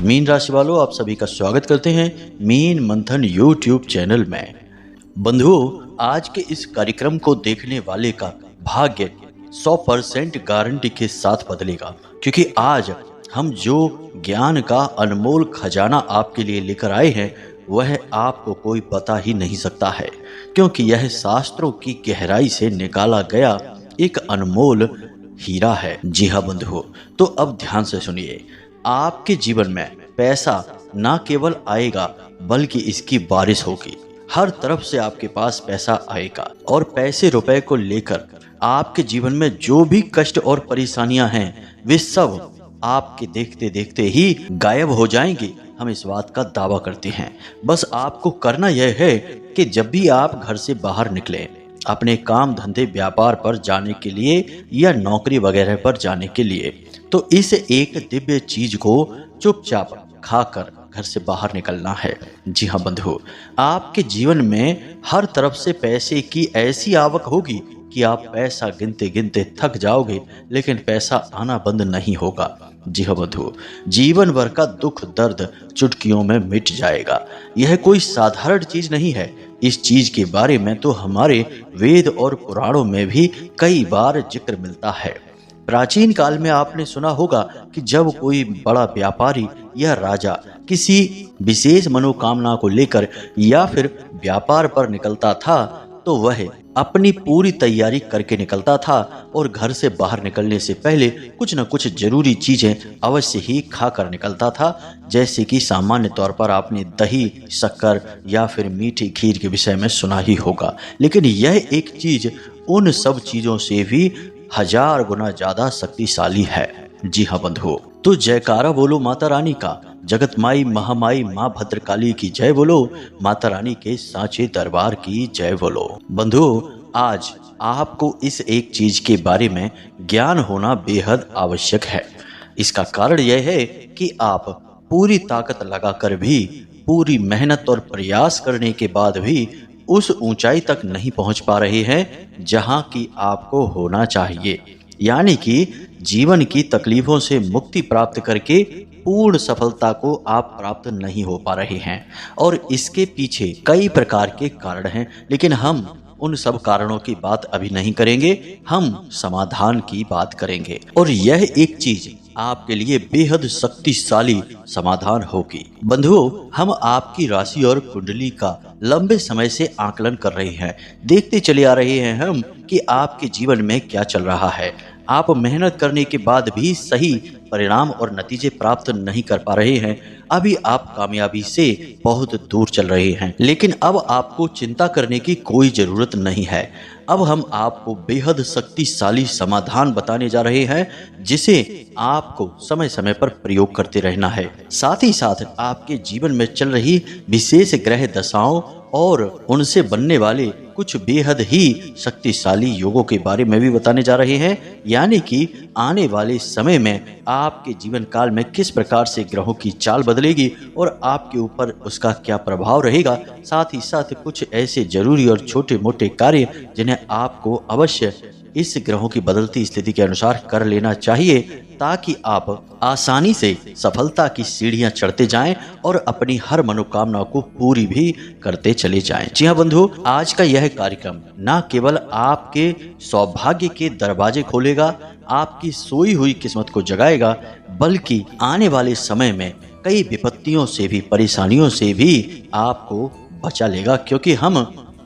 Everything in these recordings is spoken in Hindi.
मीन राशि वालों, आप सभी का स्वागत करते हैं मीन मंथन यूट्यूब चैनल में। बंधुओं, आज के इस कार्यक्रम को देखने वाले का भाग्य 100% गारंटी के साथ बदलेगा, क्योंकि आज हम जो ज्ञान का अनमोल खजाना आपके लिए लेकर आए हैं वह आपको कोई बता ही नहीं सकता है, क्योंकि यह शास्त्रों की गहराई से निकाला गया एक अनमोल हीरा है। जी हाँ बंधुओं, तो अब ध्यान से सुनिए। आपके जीवन में पैसा ना केवल आएगा बल्कि इसकी बारिश होगी। हर तरफ से आपके पास पैसा आएगा और पैसे रुपए को लेकर आपके जीवन में जो भी कष्ट और परेशानियां हैं वे सब आपके देखते देखते ही गायब हो जाएंगी। हम इस बात का दावा करते हैं। बस आपको करना यह है कि जब भी आप घर से बाहर निकलें, अपने काम धंधे व्यापार पर जाने के लिए या नौकरी वगैरह पर जाने के लिए, तो इस एक दिव्य चीज को चुपचाप खाकर घर से बाहर निकलना है। जी हाँ बंधु, आपके जीवन में हर तरफ से पैसे की ऐसी आवक होगी कि आप पैसा गिनते गिनते थक जाओगे, लेकिन पैसा आना बंद नहीं होगा। जी हाँ बंधु, जीवन भर का दुख दर्द चुटकियों में मिट जाएगा। यह कोई साधारण चीज नहीं है। इस चीज के बारे में तो हमारे वेद और पुराणों में भी कई बार जिक्र मिलता है। प्राचीन काल में आपने सुना होगा कि जब कोई बड़ा व्यापारी या राजा किसी विशेष मनोकामना को लेकर या फिर व्यापार पर निकलता था तो वह अपनी पूरी तैयारी करके निकलता था और घर से बाहर निकलने से पहले कुछ न कुछ जरूरी चीजें अवश्य ही खा कर निकलता था। जैसे कि सामान्य तौर पर आपने दही, शक्कर या फिर मीठी खीर के विषय में सुना ही होगा, लेकिन यह एक चीज उन सब चीजों से भी 1000 गुना ज्यादा शक्तिशाली है। जी हाँ बंधुओं, तो जयकारा बोलो माता रानी का। जगत माई महामाई माँ भद्रकाली की जय बोलो। माता रानी के सांचे दरबार की जय बोलो। बंधुओं, आज आपको इस एक चीज के बारे में ज्ञान होना बेहद आवश्यक है। इसका कारण यह है कि आप पूरी ताकत लगाकर भी, पूरी मेहनत और प्रयास करने के बाद भी उस ऊंचाई तक नहीं पहुंच पा रहे हैं जहां की आपको होना चाहिए। यानी कि जीवन की तकलीफों से मुक्ति प्राप्त करके पूर्ण सफलता को आप प्राप्त नहीं हो पा रहे हैं, और इसके पीछे कई प्रकार के कारण हैं, लेकिन हम उन सब कारणों की बात अभी नहीं करेंगे। हम समाधान की बात करेंगे, और यह एक चीज आपके लिए बेहद शक्तिशाली समाधान होगी। बंधुओं, हम आपकी राशि और कुंडली का लंबे समय से आकलन कर रहे हैं। देखते चले आ रहे हैं हम कि आपके जीवन में क्या चल रहा है। आप मेहनत करने के बाद भी सही परिणाम और नतीजे प्राप्त नहीं कर पा रहे हैं। अभी आप कामयाबी से बहुत दूर चल रहे हैं, लेकिन अब आपको चिंता करने की कोई जरूरत नहीं है। अब हम आपको बेहद शक्तिशाली समाधान बताने जा रहे हैं, जिसे आपको समय समय पर प्रयोग करते रहना है। साथ ही साथ आपके जीवन में चल रही विशेष ग्रह दशाओं और उनसे बनने वाले कुछ बेहद ही शक्तिशाली योगों के बारे में भी बताने जा रहे हैं। यानी कि आने वाले समय में आपके जीवन काल में किस प्रकार से ग्रहों की चाल बदलेगी और आपके ऊपर उसका क्या प्रभाव रहेगा। साथ ही साथ कुछ ऐसे जरूरी और छोटे मोटे कार्य जिन्हें आपको अवश्य इस ग्रहों की बदलती स्थिति के अनुसार कर लेना चाहिए, ताकि आप आसानी से सफलता की सीढ़ियां चढ़ते जाएं और अपनी हर मनोकामना को पूरी भी करते चले जाएं। जी हाँ बंधु, आज का यह कार्यक्रम न केवल आपके सौभाग्य के दरवाजे खोलेगा, आपकी सोई हुई किस्मत को जगाएगा, बल्कि आने वाले समय में कई विपत्तियों से भी, परेशानियों से भी आपको बचा लेगा, क्योंकि हम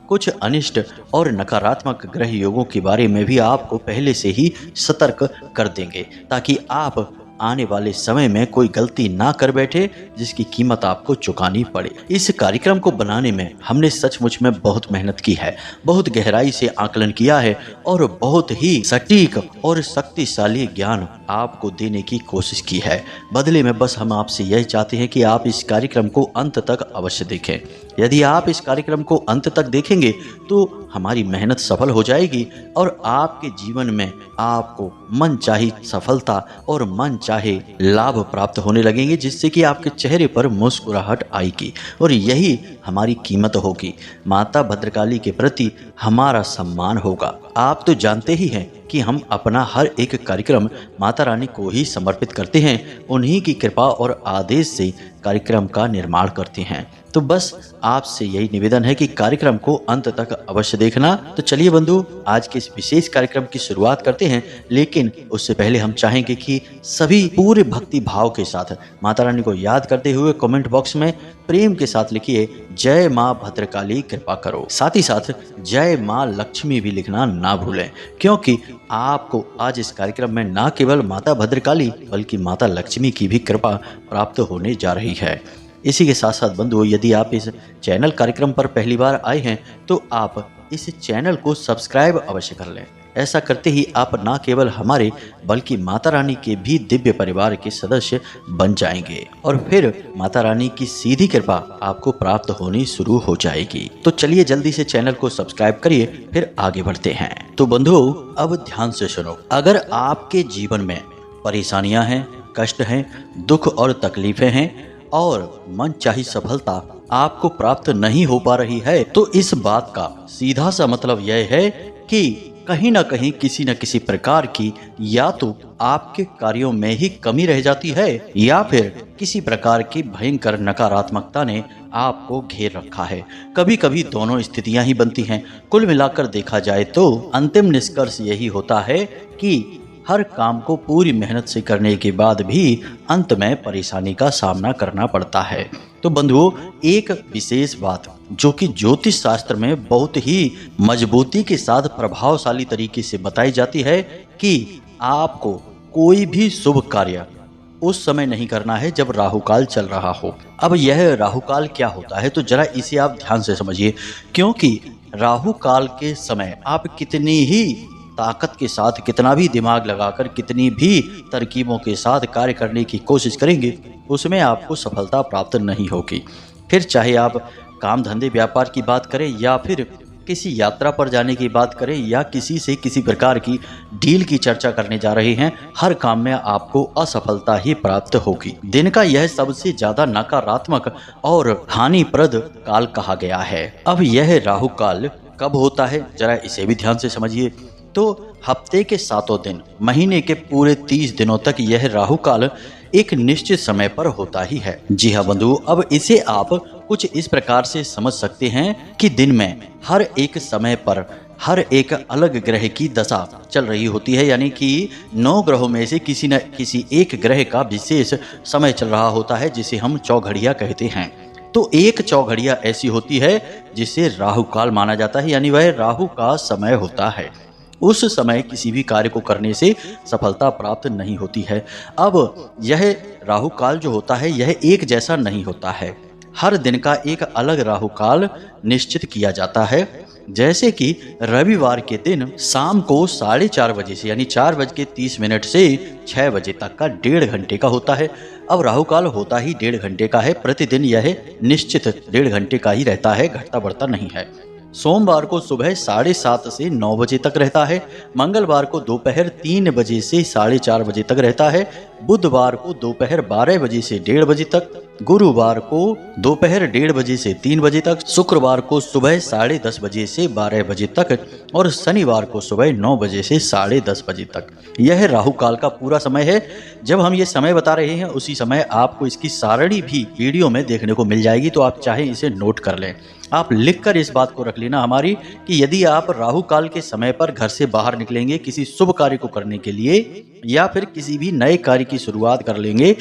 कुछ अनिष्ट और नकारात्मक ग्रह योगों के बारे में भी आपको पहले से ही सतर्क कर देंगे, ताकि आप आने वाले समय में कोई गलती ना कर बैठे जिसकी कीमत आपको चुकानी पड़े। इस कार्यक्रम को बनाने में हमने सचमुच में बहुत मेहनत की है, बहुत गहराई से आकलन किया है और बहुत ही सटीक और शक्तिशाली ज्ञान आपको देने की कोशिश की है। बदले में बस हम आपसे यही चाहते हैं कि आप इस कार्यक्रम को अंत तक अवश्य देखें। यदि आप इस कार्यक्रम को अंत तक देखेंगे तो हमारी मेहनत सफल हो जाएगी और आपके जीवन में आपको मनचाही सफलता और मनचाहे लाभ प्राप्त होने लगेंगे, जिससे कि आपके चेहरे पर मुस्कुराहट आएगी। और यही हमारी कीमत होगी। माता भद्रकाली के प्रति हमारा सम्मान होगा। आप तो जानते ही हैं कि हम अपना हर एक कार्यक्रम माता रानी को ही समर्पित करते हैं, उन्हीं की कृपा और आदेश से कार्यक्रम का निर्माण करते हैं। तो बस आपसे यही निवेदन है कि कार्यक्रम को अंत तक अवश्य देखना। तो चलिए बंधु, आज के इस विशेष कार्यक्रम की शुरुआत करते हैं, लेकिन उससे पहले हम चाहेंगे कि सभी पूरे भक्ति भाव के साथ माता रानी को याद करते हुए कमेंट बॉक्स में प्रेम के साथ लिखिए जय माँ भद्रकाली कृपा करो। साथ ही साथ जय माँ लक्ष्मी भी लिखना ना भूलें, क्योंकि आपको आज इस कार्यक्रम में न केवल माता भद्रकाली बल्कि माता लक्ष्मी की भी कृपा प्राप्त होने जा रही है। इसी के साथ साथ बंधुओं, यदि आप इस चैनल कार्यक्रम पर पहली बार आए हैं तो आप इस चैनल को सब्सक्राइब अवश्य कर लें। ऐसा करते ही आप न केवल हमारे बल्कि माता रानी के भी दिव्य परिवार के सदस्य बन जाएंगे और फिर माता रानी की सीधी कृपा आपको प्राप्त होनी शुरू हो जाएगी। तो चलिए जल्दी से चैनल को सब्सक्राइब करिए, फिर आगे बढ़ते हैं। तो बंधुओं, अब ध्यान से सुनो। अगर आपके जीवन में परेशानियां हैं, कष्ट हैं, दुख और तकलीफें हैं और मनचाही सफलता आपको प्राप्त नहीं हो पा रही है, तो इस बात का सीधा सा मतलब यह है कि कहीं ना कहीं किसी न किसी प्रकार की या तो आपके कार्यों में ही कमी रह जाती है या फिर किसी प्रकार की भयंकर नकारात्मकता ने आपको घेर रखा है। कभी कभी दोनों स्थितियां ही बनती हैं। कुल मिलाकर देखा जाए तो अंतिम निष्कर्ष यही होता है कि हर काम को पूरी मेहनत से करने के बाद भी अंत में परेशानी का सामना करना पड़ता है। तो बंधुओं, एक विशेष बात जो कि ज्योतिष शास्त्र में बहुत ही मजबूती के साथ प्रभावशाली तरीके से बताई जाती है कि आपको कोई भी शुभ कार्य उस समय नहीं करना है जब राहुकाल चल रहा हो। अब यह राहुकाल क्या होता है, तो जरा इसे आप ध्यान से समझिए, क्योंकि राहुकाल के समय आप कितनी ही ताकत के साथ, कितना भी दिमाग लगाकर, कितनी भी तरकीबों के साथ कार्य करने की कोशिश करेंगे, उसमें आपको सफलता प्राप्त नहीं होगी। फिर चाहे आप काम धंधे व्यापार की बात करें या फिर किसी यात्रा पर जाने की बात करें या किसी से किसी प्रकार की डील की चर्चा करने जा रहे हैं, हर काम में आपको असफलता ही प्राप्त होगी। दिन का यह सबसे ज्यादा नकारात्मक और हानिप्रद काल कहा गया है। अब यह राहु काल कब होता है, जरा इसे भी ध्यान से समझिए। तो हफ्ते के 7 दिन, महीने के पूरे 30 दिनों तक यह राहु काल एक निश्चित समय पर होता ही है। जी हाँ बंधु, अब इसे आप कुछ इस प्रकार से समझ सकते हैं कि दिन में हर एक समय पर हर एक अलग ग्रह की दशा चल रही होती है, यानी कि 9 ग्रहों में से किसी न किसी एक ग्रह का विशेष समय चल रहा होता है, जिसे हम चौघड़िया कहते हैं। तो एक चौघड़िया ऐसी होती है जिसे राहु काल माना जाता है, यानी वह राहु का समय होता है। उस समय किसी भी कार्य को करने से सफलता प्राप्त नहीं होती है। अब यह राहु काल जो होता है यह एक जैसा नहीं होता है, हर दिन का एक अलग राहु काल निश्चित किया जाता है। जैसे कि रविवार के दिन शाम को 4:30 बजे से, यानी 4:30 से 6 बजे तक का 1.5 घंटे का होता है। अब राहु काल होता ही 1.5 घंटे का है, प्रतिदिन यह निश्चित 1.5 घंटे का ही रहता है, घटता बढ़ता नहीं है। सोमवार को सुबह 7:30 से 9 बजे तक रहता है, मंगलवार को दोपहर 3 बजे से 4:30 बजे तक रहता है, बुधवार को दोपहर 12 बजे से 1:30 बजे तक, गुरुवार को दोपहर 1:30 बजे से 3 बजे तक, शुक्रवार को सुबह 10:30 बजे से 12 बजे तक और शनिवार को सुबह 9 बजे से 10:30 बजे तक। यह राहु काल का पूरा समय है। जब हम ये समय बता रहे हैं उसी समय आपको इसकी सारणी भी वीडियो में देखने को मिल जाएगी, तो आप चाहें इसे नोट कर लें। आप लिखकर इस बात को रख लेना हमारी कि यदि आप राहु काल के समय पर घर से बाहर निकलेंगे किसी शुभ कार्य को करने के लिए या फिर किसी भी नए कार्य की शुरुआत कर लेंगे,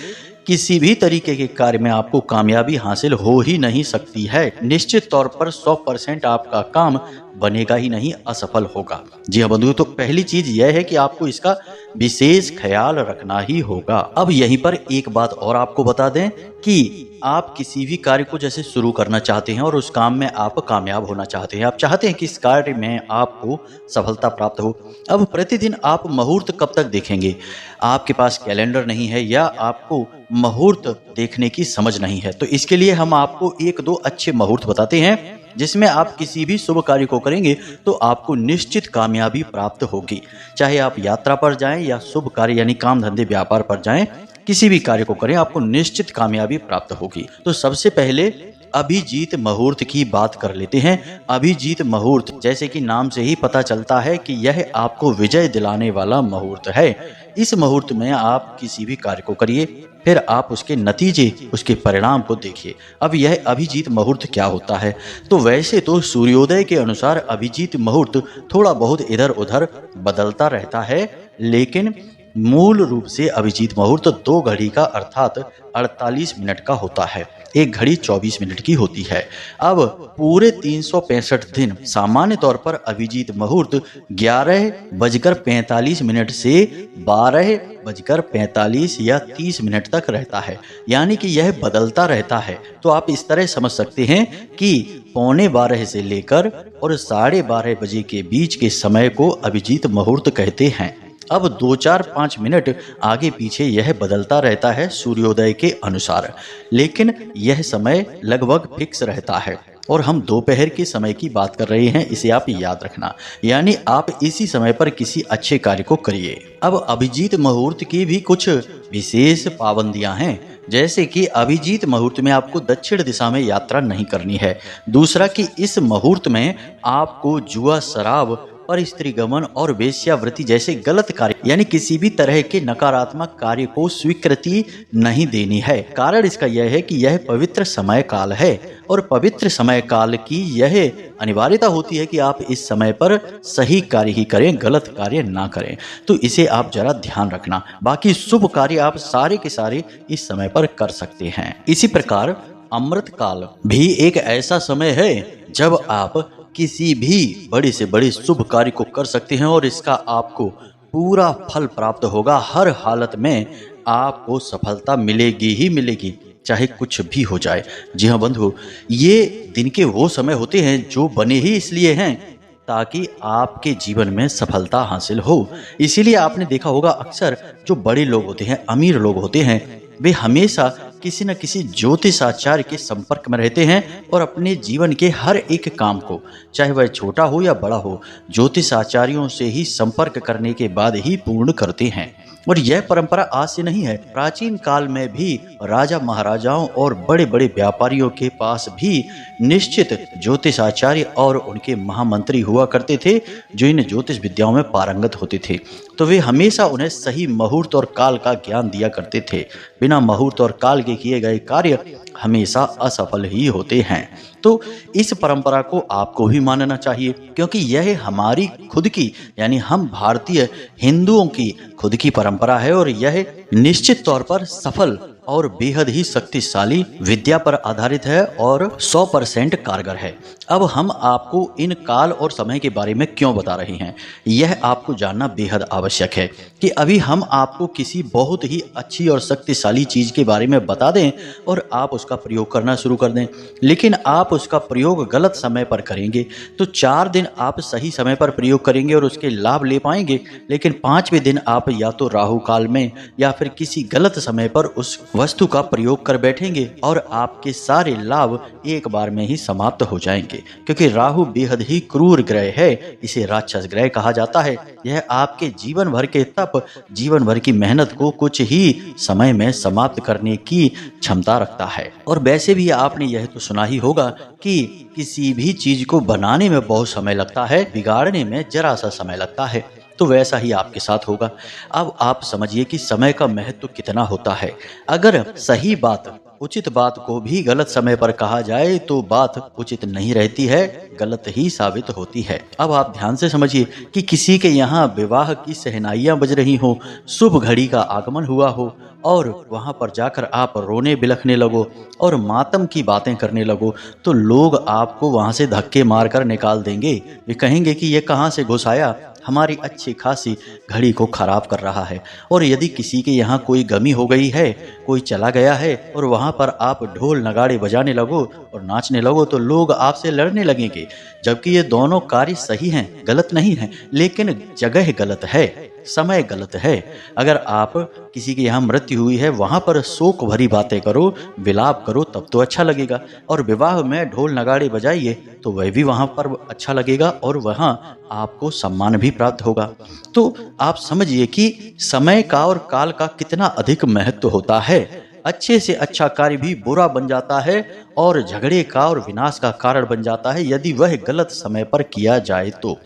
किसी भी तरीके के कार्य में आपको कामयाबी हासिल हो ही नहीं सकती है। निश्चित तौर पर 100% आपका काम बनेगा ही नहीं, असफल होगा। जी हाँ बंधुओं, तो पहली चीज यह है कि आपको इसका विशेष ख्याल रखना ही होगा। अब यहीं पर एक बात और आपको बता दें कि आप किसी भी कार्य को जैसे शुरू करना चाहते हैं और उस काम में आप कामयाब होना चाहते हैं, आप चाहते हैं कि इस कार्य में आपको सफलता प्राप्त हो। अब प्रतिदिन आप मुहूर्त कब तक देखेंगे? आपके पास कैलेंडर नहीं है या आपको मुहूर्त देखने की समझ नहीं है, तो इसके लिए हम आपको 1-2 अच्छे मुहूर्त बताते हैं जिसमें आप किसी भी शुभ कार्य को करेंगे तो आपको निश्चित कामयाबी प्राप्त होगी। चाहे आप यात्रा पर जाएं या शुभ कार्य यानी काम धंधे व्यापार पर जाएं, किसी भी कार्य को करें आपको निश्चित कामयाबी प्राप्त होगी। तो सबसे पहले अभिजीत मुहूर्त की बात कर लेते हैं। अभिजीत मुहूर्त जैसे कि नाम से ही पता चलता है कि यह आपको विजय दिलाने वाला मुहूर्त है। इस मुहूर्त में आप किसी भी कार्य को करिए, फिर आप उसके नतीजे, उसके परिणाम को देखिए। अब यह अभिजीत मुहूर्त क्या होता है? तो वैसे तो सूर्योदय के अनुसार अभिजीत मुहूर्त थोड़ा बहुत इधर उधर बदलता रहता है, लेकिन मूल रूप से अभिजीत मुहूर्त 2 घड़ी का अर्थात 48 मिनट का होता है। एक घड़ी 24 मिनट की होती है। अब पूरे 365 दिन सामान्य तौर पर अभिजीत मुहूर्त 11:45 से 12:45 या 30 मिनट तक रहता है, यानी कि यह बदलता रहता है। तो आप इस तरह समझ सकते हैं कि 11:15 से लेकर और 12:30 बजे के बीच के समय को अभिजीत मुहूर्त कहते हैं। अब 2-4-5 मिनट आगे पीछे यह बदलता रहता है सूर्योदय के अनुसार, लेकिन यह समय लगभग फिक्स रहता है। और हम दोपहर के समय की बात कर रहे हैं, इसे आप याद रखना। यानी आप इसी समय पर किसी अच्छे कार्य को करिए। अब अभिजीत मुहूर्त की भी कुछ विशेष पाबंदियां हैं, जैसे कि अभिजीत मुहूर्त में आपको दक्षिण दिशा में यात्रा नहीं करनी है। दूसरा कि इस मुहूर्त में आपको जुआ, शराब और स्त्री गमन और वेश्यावृत्ति जैसे गलत कार्य यानी किसी भी तरह के नकारात्मक कार्य को स्वीकृति नहीं देनी है। कारण इसका यह है कि यह पवित्र समय काल है और पवित्र समय काल की यह अनिवार्यता होती है कि आप इस समय पर सही कार्य ही करें, गलत कार्य ना करें। तो इसे आप जरा ध्यान रखना। बाकी शुभ कार्य आप सारे के सारे इस समय पर कर सकते हैं। इसी प्रकार अमृत काल भी एक ऐसा समय है जब आप किसी भी बड़े से बड़े शुभ कार्य को कर सकते हैं और इसका आपको पूरा फल प्राप्त होगा। हर हालत में आपको सफलता मिलेगी ही मिलेगी, चाहे कुछ भी हो जाए। जी हाँ बंधु, ये दिन के वो समय होते हैं जो बने ही इसलिए हैं ताकि आपके जीवन में सफलता हासिल हो। इसीलिए आपने देखा होगा अक्सर जो बड़े लोग होते हैं, अमीर लोग होते हैं, वे हमेशा किसी न किसी ज्योतिषाचार्य के संपर्क में रहते हैं और अपने जीवन के हर एक काम को, चाहे वह छोटा हो या बड़ा हो, ज्योतिषाचार्यों से ही संपर्क करने के बाद ही पूर्ण करते हैं। और यह परंपरा आज से नहीं है। प्राचीन काल में भी राजा महाराजाओं और बड़े बड़े व्यापारियों के पास भी निश्चित ज्योतिषाचार्य और उनके महामंत्री हुआ करते थे जो इन ज्योतिष विद्याओं में पारंगत होते थे। तो वे हमेशा उन्हें सही मुहूर्त और काल का ज्ञान दिया करते थे। बिना मुहूर्त और काल के किए गए कार्य हमेशा असफल ही होते हैं। तो इस परंपरा को आपको भी मानना चाहिए, क्योंकि यह हमारी खुद की यानी हम भारतीय हिंदुओं की खुद की परंपरा है और यह निश्चित तौर पर सफल और बेहद ही शक्तिशाली विद्या पर आधारित है और 100% कारगर है। अब हम आपको इन काल और समय के बारे में क्यों बता रहे हैं, यह आपको जानना बेहद आवश्यक है कि अभी हम आपको किसी बहुत ही अच्छी और शक्तिशाली चीज के बारे में बता दें और आप उसका प्रयोग करना शुरू कर दें, लेकिन आप उसका प्रयोग गलत समय पर करेंगे तो 4 दिन आप सही समय पर प्रयोग करेंगे और उसके लाभ ले पाएंगे, लेकिन 5वें दिन आप या तो राहु काल में या फिर किसी गलत समय पर उस वस्तु का प्रयोग कर बैठेंगे और आपके सारे लाभ एक बार में ही समाप्त हो जाएंगे। क्योंकि राहु बेहद ही क्रूर ग्रह है, इसे राक्षस ग्रह कहा जाता है। यह आपके जीवन भर के तप, जीवन भर की मेहनत को कुछ ही समय में समाप्त करने की क्षमता रखता है। और वैसे भी आपने यह तो सुना ही होगा कि किसी भी चीज को बनाने में बहुत समय लगता है, बिगाड़ने में जरा सा समय लगता है। तो वैसा ही आपके साथ होगा। अब आप समझिए कि समय का महत्व कितना होता है। अगर सही बात, उचित बात को भी गलत समय पर कहा जाए तो बात उचित नहीं रहती है, गलत ही साबित होती है। अब आप ध्यान से समझिए कि किसी के यहाँ विवाह की शहनाइयां बज रही हो, शुभ घड़ी का आगमन हुआ हो और वहां पर जाकर आप रोने बिलखने लगो और मातम की बातें करने लगो, तो लोग आपको वहां से धक्के मारकर निकाल देंगे। वे कहेंगे कि ये कहां से घुस आया, हमारी अच्छी खासी घड़ी को खराब कर रहा है। और यदि किसी के यहाँ कोई गमी हो गई है, कोई चला गया है और वहाँ पर आप ढोल नगाड़े बजाने लगो और नाचने लगो, तो लोग आपसे लड़ने लगेंगे। जबकि ये दोनों कार्य सही हैं, गलत नहीं हैं, लेकिन जगह गलत है, समय गलत है। अगर आप किसी के यहाँ मृत्यु हुई है, वहां पर शोक भरी बातें करो, विलाप करो, तब तो अच्छा लगेगा। और विवाह में ढोल नगाड़े बजाइए तो वह भी वहां पर अच्छा लगेगा और वहां आपको सम्मान भी प्राप्त होगा। तो आप समझिए कि समय का और काल का कितना अधिक महत्व होता है। अच्छे से अच्छा कार्य भी बुरा बन जाता है और झगड़े का और विनाश का कारण बन जाता है यदि वह गलत समय पर किया जाए तो।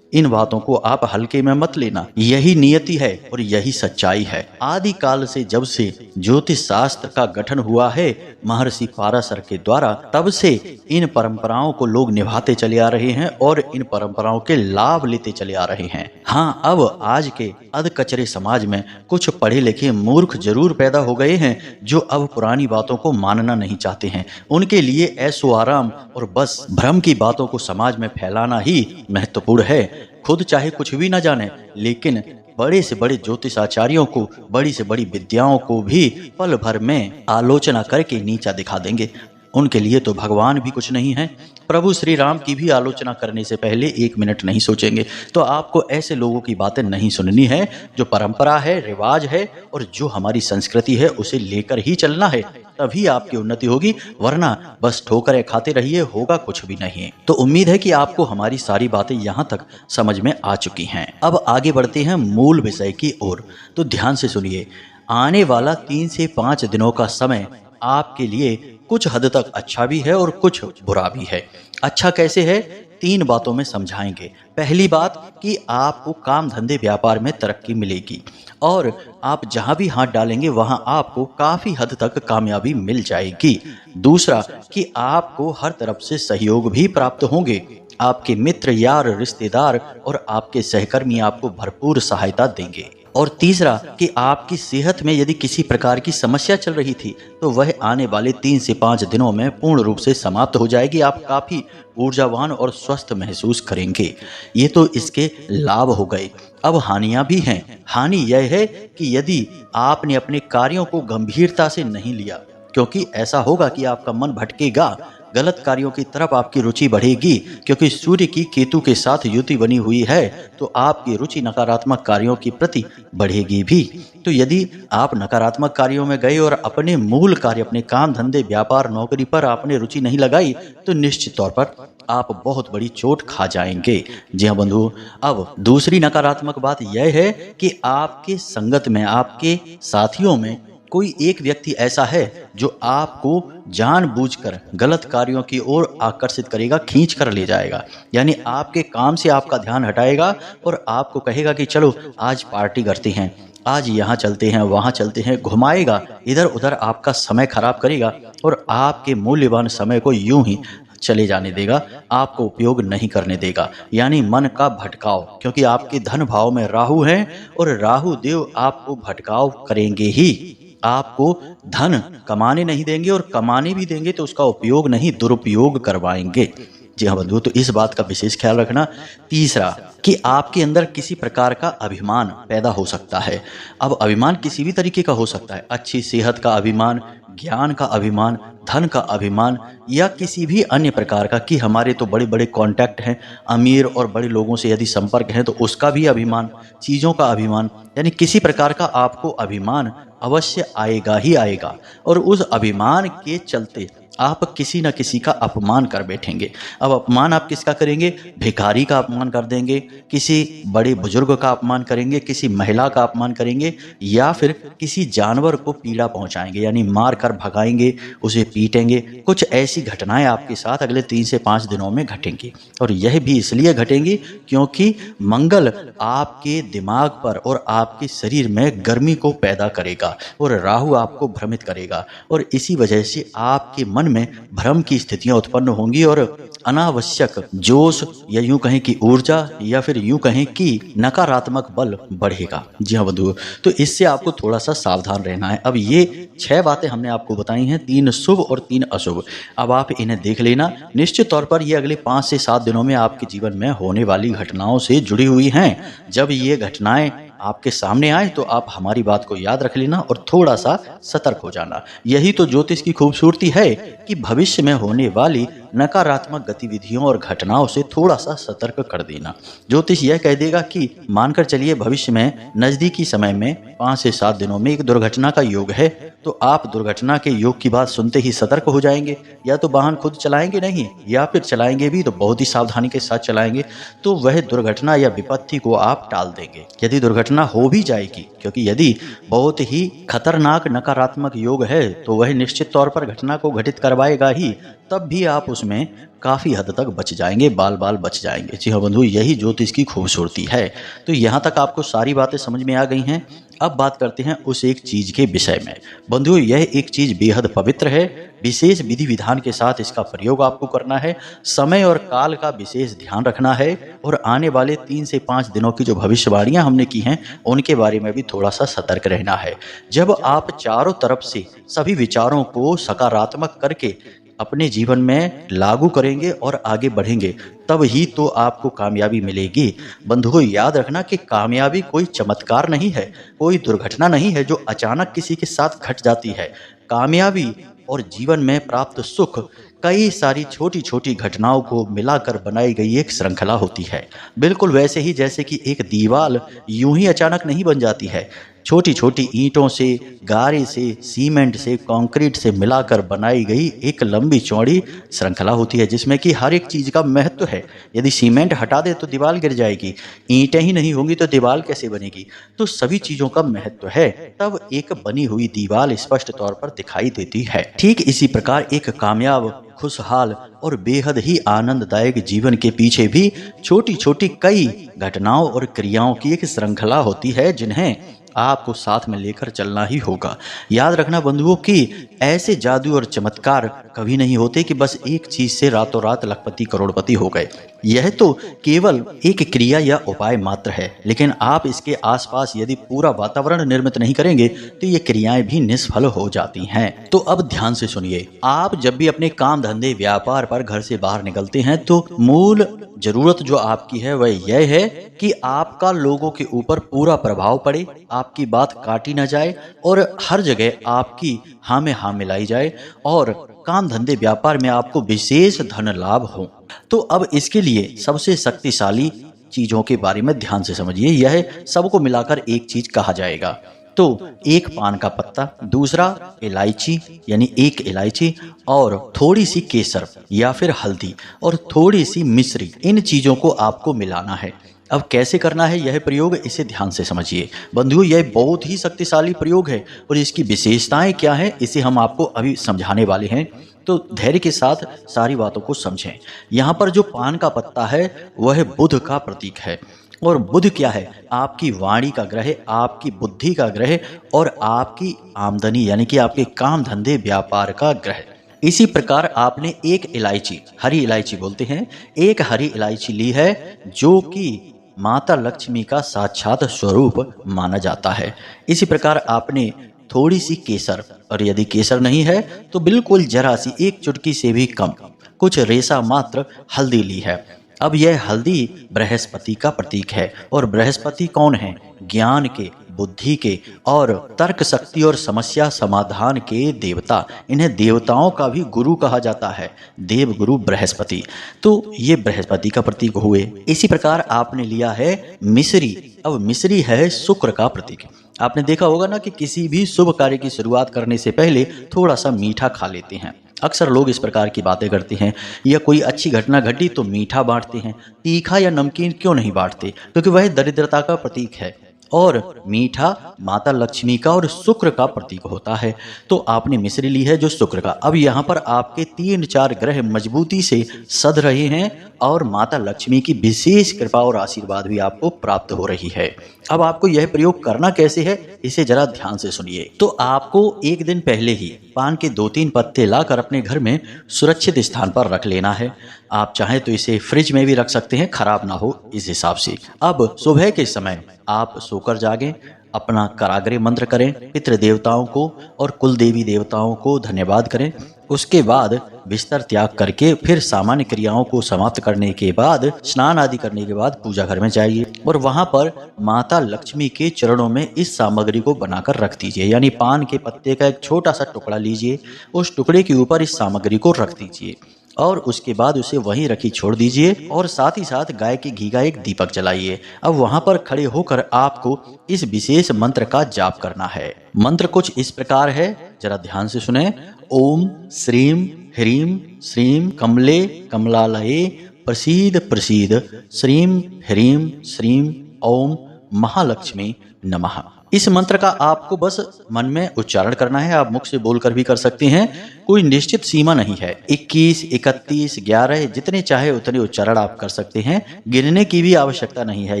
इन बातों को आप हल्के में मत लेना, यही नियति है और यही सच्चाई है। आदि काल से जब से ज्योतिष शास्त्र का गठन हुआ है महर्षि पाराशर के द्वारा, तब से इन परंपराओं को लोग निभाते चले आ रहे हैं और इन परंपराओं के लाभ लेते चले आ रहे हैं। हाँ, अब आज के अधकचरे समाज में कुछ पढ़े लिखे मूर्ख जरूर पैदा हो गए हैं जो अब पुरानी बातों को मानना नहीं चाहते हैं। उनके लिए ऐशो आराम और बस भ्रम की बातों को समाज में फैलाना ही महत्वपूर्ण है। खुद चाहे कुछ भी न जाने, लेकिन बड़े से बड़े ज्योतिषाचार्यों को, बड़ी से बड़ी विद्याओं को भी पल भर में आलोचना करके नीचा दिखा देंगे। उनके लिए तो भगवान भी कुछ नहीं है। प्रभु श्री राम की भी आलोचना करने से पहले 1 मिनट नहीं सोचेंगे। तो आपको ऐसे लोगों की बातें नहीं सुननी है। जो परंपरा है, रिवाज है और जो हमारी संस्कृति है, उसे लेकर ही चलना है, तभी आपकी उन्नति होगी, वरना बस ठोकरें खाते रहिए, होगा कुछ भी नहीं। तो उम्मीद है कि आपको हमारी सारी बातें यहाँ तक समझ में आ चुकी हैं। अब आगे बढ़ते हैं मूल विषय की ओर। तो ध्यान से सुनिए। आने वाला 3 से 5 दिनों का समय आपके लिए कुछ हद तक अच्छा भी है और कुछ बुरा भी है। अच्छा कैसे है, 3 बातों में समझाएंगे। पहली बात कि आपको काम धंधे व्यापार में तरक्की मिलेगी और आप जहां भी हाथ डालेंगे वहां आपको काफी हद तक कामयाबी मिल जाएगी। दूसरा कि आपको हर तरफ से सहयोग भी प्राप्त होंगे। आपके मित्र, यार, रिश्तेदार और आपके सहकर्मी आपको भरपूर सहायता देंगे। और तीसरा कि आपकी सेहत में यदि किसी प्रकार की समस्या चल रही थी तो वह आने वाले 3 से 5 दिनों में पूर्ण रूप से समाप्त हो जाएगी। आप काफ़ी ऊर्जावान और स्वस्थ महसूस करेंगे। ये तो इसके लाभ हो गए। अब हानियां भी हैं। हानि यह है कि यदि आपने अपने कार्यों को गंभीरता से नहीं लिया, क्योंकि ऐसा होगा कि आपका मन भटकेगा, गलत कार्यों की तरफ आपकी रुचि बढ़ेगी। क्योंकि सूर्य की केतु के साथ युति बनी हुई है तो आपकी रुचि नकारात्मक कार्यों की प्रति बढ़ेगी भी। तो यदि आप नकारात्मक कार्यों में गए और अपने मूल कार्य, अपने काम धंधे, व्यापार, नौकरी पर आपने रुचि नहीं लगाई तो निश्चित तौर पर आप बहुत बड़ी चोट खा जाएंगे। जी हाँ बंधु, अब दूसरी नकारात्मक बात यह है कि आपके संगत में, आपके साथियों में कोई एक व्यक्ति ऐसा है जो आपको जानबूझकर गलत कार्यों की ओर आकर्षित करेगा, खींच कर ले जाएगा। यानी आपके काम से आपका ध्यान हटाएगा और आपको कहेगा कि चलो आज पार्टी करते हैं, आज यहाँ चलते हैं, वहाँ चलते हैं, घुमाएगा, इधर उधर आपका समय खराब करेगा और आपके मूल्यवान समय को यूं ही चले जाने देगा, आपको उपयोग नहीं करने देगा। यानी मन का भटकाव, क्योंकि आपके धन भाव में राहु हैं और राहु देव आपको भटकाव करेंगे ही। आपको धन कमाने नहीं देंगे और कमाने भी देंगे तो उसका उपयोग नहीं, दुरुपयोग करवाएंगे। जी हाँ बंधु, तो इस बात का विशेष ख्याल रखना। तीसरा कि आपके अंदर किसी प्रकार का अभिमान पैदा हो सकता है। अब अभिमान किसी भी तरीके का हो सकता है। अच्छी सेहत का अभिमान, ज्ञान का अभिमान, धन का अभिमान या किसी भी अन्य प्रकार का, कि हमारे तो बड़े बड़े कॉन्टैक्ट हैं, अमीर और बड़े लोगों से यदि संपर्क है तो उसका भी अभिमान, चीज़ों का अभिमान, यानी किसी प्रकार का आपको अभिमान अवश्य आएगा ही आएगा। और उस अभिमान के चलते आप किसी न किसी का अपमान कर बैठेंगे। अब अपमान आप किसका करेंगे? भिखारी का अपमान कर देंगे, किसी बड़े बुजुर्ग का अपमान करेंगे, किसी महिला का अपमान करेंगे या फिर किसी जानवर को पीड़ा पहुंचाएंगे, यानी मार कर भगाएंगे, उसे पीटेंगे। कुछ ऐसी घटनाएं आपके साथ अगले 3 से 5 दिनों में घटेंगी और यह भी इसलिए घटेंगी क्योंकि मंगल आपके दिमाग पर और आपके शरीर में गर्मी को पैदा करेगा और राहु आपको भ्रमित करेगा और इसी वजह से आपके मन में भ्रम की स्थितियां उत्पन्न होंगी और अनावश्यक जोश या यूं कहें कि ऊर्जा या फिर यूं कहें कि नकारात्मक बल बढ़ेगा। जी हाँ बंधुओं, तो इससे आपको थोड़ा सा सावधान रहना है। अब ये 6 बातें हमने आपको बताई हैं, 3 शुभ और 3 अशुभ। अब आप इन्हें देख लेना। निश्चित तौर पर ये अगले 5 से 7 दिनों में आपके जीवन में होने वाली घटनाओं से जुड़ी हुई हैं। जब ये घटनाएं आपके सामने आए तो आप हमारी बात को याद रख लेना और थोड़ा सा सतर्क हो जाना। यही तो ज्योतिष की खूबसूरती है कि भविष्य में होने वाली नकारात्मक गतिविधियों और घटनाओं से थोड़ा सा सतर्क कर देना। ज्योतिष यह कह देगा कि मानकर चलिए भविष्य में नजदीकी समय में 5 से 7 दिनों में एक दुर्घटना का योग है, तो आप दुर्घटना के योग की बात सुनते ही सतर्क हो जाएंगे। या तो वाहन खुद चलाएंगे नहीं, या फिर चलाएंगे भी तो बहुत ही सावधानी के साथ चलाएंगे, तो वह दुर्घटना या विपत्ति को आप टाल देंगे। यदि दुर्घटना हो भी जाएगी, क्योंकि यदि बहुत ही खतरनाक नकारात्मक योग है तो वह निश्चित तौर पर घटना को घटित करवाएगा ही, तब भी आप उसमें काफ़ी हद तक बच जाएंगे, बाल बाल बच जाएंगे। जी हाँ बंधु, यही ज्योतिष की खूबसूरती है। तो यहाँ तक आपको सारी बातें समझ में आ गई हैं। अब बात करते हैं उस एक चीज़ के विषय में। बंधुओं, यह एक चीज़ बेहद पवित्र है। विशेष विधि विधान के साथ इसका प्रयोग आपको करना है। समय और काल का विशेष ध्यान रखना है, और आने वाले 3 से 5 दिनों की जो भविष्यवाणियां हमने की हैं उनके बारे में भी थोड़ा सा सतर्क रहना है। जब आप चारों तरफ से सभी विचारों को सकारात्मक करके अपने जीवन में लागू करेंगे और आगे बढ़ेंगे, तब ही तो आपको कामयाबी मिलेगी। बंधुओं, याद रखना कि कामयाबी कोई चमत्कार नहीं है, कोई दुर्घटना नहीं है जो अचानक किसी के साथ घट जाती है। कामयाबी और जीवन में प्राप्त सुख कई सारी छोटी छोटी घटनाओं को मिलाकर बनाई गई एक श्रृंखला होती है। बिल्कुल वैसे ही जैसे कि एक दीवार यूं ही अचानक नहीं बन जाती है। छोटी छोटी ईंटों से, गारे से, सीमेंट से, कंक्रीट से मिलाकर बनाई गई एक लंबी चौड़ी श्रृंखला होती है, जिसमें कि हर एक चीज़ का महत्व है। यदि सीमेंट हटा दे तो दीवार गिर जाएगी, ईंटें ही नहीं होंगी तो दीवार कैसे बनेगी। तो सभी चीज़ों का महत्व है, तब एक बनी हुई दीवार स्पष्ट तौर पर दिखाई देती है। ठीक इसी प्रकार एक कामयाब, खुशहाल और बेहद ही आनंददायक जीवन के पीछे भी छोटी छोटी कई घटनाओं और क्रियाओं की एक श्रृंखला होती है, जिन्हें आपको साथ में लेकर चलना ही होगा। याद रखना बंधुओं कि ऐसे जादू और चमत्कार कभी नहीं होते कि बस एक चीज से रातों रात लखपति करोड़पति हो गए। यह तो केवल एक क्रिया या उपाय मात्र है, लेकिन आप इसके आसपास यदि पूरा वातावरण निर्मित नहीं करेंगे तो ये क्रियाएं भी निष्फल हो जाती हैं। तो अब ध्यान से सुनिए, आप जब भी अपने काम धंधे व्यापार पर घर से बाहर निकलते हैं तो मूल जरूरत जो आपकी है वह यह है कि आपका लोगों के ऊपर पूरा प्रभाव पड़े, आपकी बात काटी ना जाए और हर जगह आपकी हाँ में हाँ मिलाई जाए, और काम धंधे व्यापार में आपको विशेष धन लाभ हो। तो अब इसके लिए सबसे शक्तिशाली चीजों के बारे में ध्यान से समझिए। यह सबको मिलाकर एक चीज कहा जाएगा। तो एक पान का पत्ता, दूसरा इलायची यानी एक इलायची, और थोड़ी सी केसर या फिर हल्दी और थोड़ी सी मिश्री, इन चीजों को आपको मिलाना है। अब कैसे करना है यह प्रयोग, इसे ध्यान से समझिए। बंधुओं, यह बहुत ही शक्तिशाली प्रयोग है और इसकी विशेषताएं क्या है इसे हम आपको अभी समझाने वाले हैं। तो धैर्य के साथ सारी बातों को समझें। यहाँ पर जो पान का पत्ता है वह बुध का प्रतीक है, और बुध क्या है? आपकी वाणी का ग्रह, आपकी बुद्धि का ग्रह और आपकी आमदनी यानी कि आपके काम धंधे व्यापार का ग्रह। इसी प्रकार आपने एक इलायची, हरी इलायची बोलते हैं, एक हरी इलायची ली है जो कि माता लक्ष्मी का साक्षात स्वरूप माना जाता है। इसी प्रकार आपने थोड़ी सी केसर, और यदि केसर नहीं है तो बिल्कुल जरा सी, एक चुटकी से भी कम, कुछ रेशा मात्र हल्दी ली है। अब यह हल्दी बृहस्पति का प्रतीक है, और बृहस्पति कौन है? ज्ञान के, बुद्धि के और तर्क शक्ति और समस्या समाधान के देवता। इन्हें देवताओं का भी गुरु कहा जाता है, देव गुरु बृहस्पति। तो ये बृहस्पति का प्रतीक हुए। इसी प्रकार आपने लिया है मिश्री। अब मिश्री है शुक्र का प्रतीक। आपने देखा होगा ना कि किसी भी शुभ कार्य की शुरुआत करने से पहले थोड़ा सा मीठा खा लेते हैं। अक्सर लोग इस प्रकार की बातें करते हैं, या कोई अच्छी घटना घटी तो मीठा बांटते हैं, तीखा या नमकीन क्यों नहीं बांटते? क्योंकि वह दरिद्रता का प्रतीक है, और मीठा माता लक्ष्मी का और शुक्र का प्रतीक होता है। तो आपने मिश्री ली है जो शुक्र का। अब यहाँ पर आपके 3-4 ग्रह मजबूती से सध रहे हैं, और माता लक्ष्मी की विशेष कृपा और आशीर्वाद भी आपको प्राप्त हो रही है। अब आपको यह प्रयोग करना कैसे है इसे जरा ध्यान से सुनिए। तो आपको एक दिन पहले ही पान के 2-3 पत्ते लाकर अपने घर में सुरक्षित स्थान पर रख लेना है। आप चाहें तो इसे फ्रिज में भी रख सकते हैं, खराब ना हो इस हिसाब से। अब सुबह के समय आप सोकर जागें, अपना कराग्रे मंत्र करें, पितृ देवताओं को और कुल देवी देवताओं को धन्यवाद करें। उसके बाद बिस्तर त्याग करके फिर सामान्य क्रियाओं को समाप्त करने के बाद, स्नान आदि करने के बाद पूजा घर में जाइए, और वहां पर माता लक्ष्मी के चरणों में इस सामग्री को बनाकर रख दीजिए। यानी पान के पत्ते का एक छोटा सा टुकड़ा लीजिए, उस टुकड़े के ऊपर इस सामग्री को रख दीजिए। और उसके बाद उसे वहीं रखी छोड़ दीजिए और साथ ही साथ गाय के घी का एक दीपक जलाइए। अब वहां पर खड़े होकर आपको इस विशेष मंत्र का जाप करना है। मंत्र कुछ इस प्रकार है, जरा ध्यान से सुने। ओम श्रीम ह्रीम श्रीम कमले कमलालये प्रसीद प्रसीद श्रीम ह्रीम श्रीम ओम महालक्ष्मी नमः। इस मंत्र का आपको बस मन में उच्चारण करना है। आप मुख से बोलकर भी कर सकते हैं, कोई निश्चित सीमा नहीं है। 21, 31, 11 जितने चाहे उतने उच्चारण आप कर सकते हैं, गिनने की भी आवश्यकता नहीं है।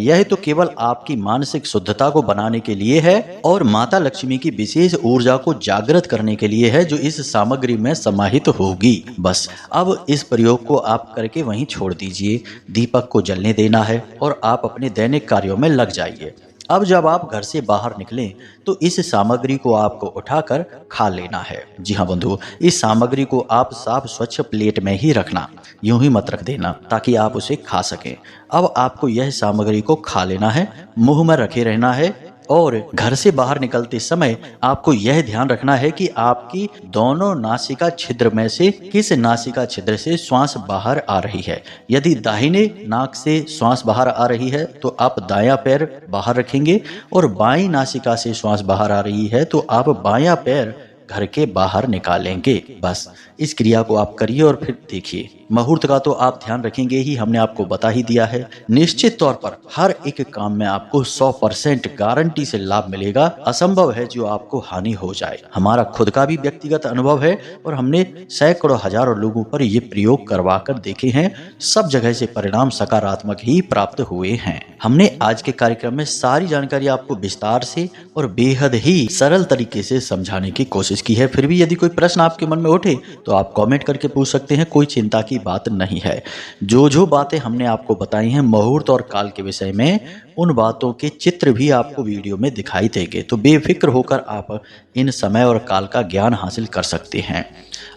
यह तो केवल आपकी मानसिक शुद्धता को बनाने के लिए है और माता लक्ष्मी की विशेष ऊर्जा को जागृत करने के लिए है, जो इस सामग्री में समाहित होगी। बस अब इस प्रयोग को आप करके वहीं छोड़ दीजिए, दीपक को जलने देना है और आप अपने दैनिक कार्यों में लग जाइए। अब जब आप घर से बाहर निकलें तो इस सामग्री को आपको उठाकर खा लेना है। जी हाँ बंधु, इस सामग्री को आप साफ स्वच्छ प्लेट में ही रखना, यूं ही मत रख देना ताकि आप उसे खा सकें। अब आपको यह सामग्री को खा लेना है, मुंह में रखे रहना है और घर से बाहर निकलते समय आपको यह ध्यान रखना है कि आपकी दोनों नासिका छिद्र में से किस नासिका छिद्र से श्वास बाहर आ रही है। यदि दाहिने नाक से श्वास बाहर आ रही है तो आप दायां पैर बाहर रखेंगे और बाईं नासिका से श्वास बाहर आ रही है तो आप बायां पैर घर के बाहर निकालेंगे। बस इस क्रिया को आप करिए और फिर देखिए। मुहूर्त का तो आप ध्यान रखेंगे ही, हमने आपको बता ही दिया है। निश्चित तौर पर हर एक काम में आपको 100% गारंटी से लाभ मिलेगा। असंभव है जो आपको हानि हो जाए। हमारा खुद का भी व्यक्तिगत अनुभव है और हमने सैकड़ों हजारों लोगों पर ये प्रयोग करवा कर देखे हैं। सब जगह से परिणाम सकारात्मक ही प्राप्त हुए हैं। हमने आज के कार्यक्रम में सारी जानकारी आपको विस्तार से और बेहद ही सरल तरीके से समझाने की कोशिश की है। फिर भी यदि कोई प्रश्न आपके मन में उठे तो आप कमेंट करके पूछ सकते हैं, कोई चिंता की बात नहीं है। जो बातें हमने आपको बताई हैं मुहूर्त और काल के विषय में, उन बातों के चित्र भी आपको वीडियो में दिखाई देंगे, तो बेफिक्र होकर आप इन समय और काल का ज्ञान हासिल कर सकते हैं।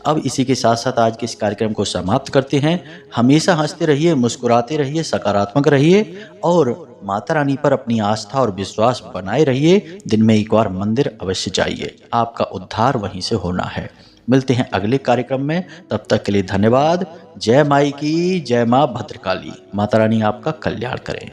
अब इसी के साथ साथ आज के इस कार्यक्रम को समाप्त करते हैं। हमेशा हंसते रहिए, मुस्कुराते रहिए, सकारात्मक रहिए और माता रानी पर अपनी आस्था और विश्वास बनाए रहिए। दिन में एक बार मंदिर अवश्य जाइए, आपका उद्धार वहीं से होना है। मिलते हैं अगले कार्यक्रम में, तब तक के लिए धन्यवाद। जय माई की, जय माँ भद्रकाली। माता रानी आपका कल्याण करें।